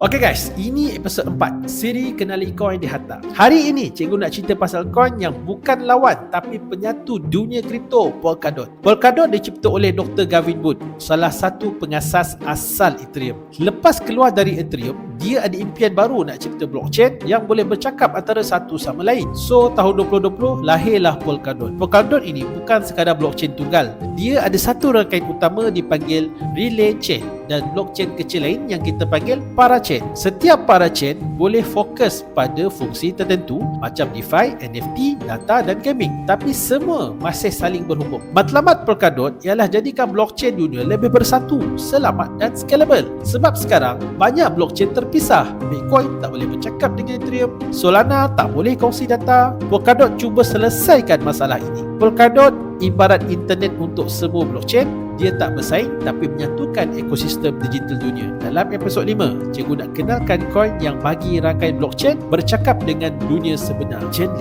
Okay guys, ini episod 4 siri Kenali Coin di Harta. Hari ini cikgu nak cerita pasal coin yang bukan lawan tapi penyatu dunia kripto, Polkadot. Polkadot dicipta oleh Dr. Gavin Wood, salah satu pengasas asal Ethereum. Lepas keluar dari Ethereum, dia ada impian baru nak cipta blockchain yang boleh bercakap antara satu sama lain. So tahun 2020 lahirlah Polkadot. Polkadot ini bukan sekadar blockchain tunggal. Dia ada satu rangkaian utama dipanggil Relay Chain dan blockchain kecil lain yang kita panggil Parachain. Setiap parachain boleh fokus pada fungsi tertentu macam DeFi, NFT, data dan gaming, tapi semua masih saling berhubung. Matlamat Polkadot ialah jadikan blockchain dunia lebih bersatu, selamat dan scalable. Sebab sekarang banyak blockchain terpisah. Bitcoin tak boleh bercakap dengan Ethereum, Solana tak boleh kongsi data. Polkadot cuba selesaikan masalah ini. Polkadot ibarat internet untuk semua blockchain. Dia tak bersaing tapi menyatukan ekosistem digital dunia. Dalam episod 5, cikgu nak kenalkan coin yang bagi rangkaian blockchain bercakap dengan dunia sebenar, Chainlink.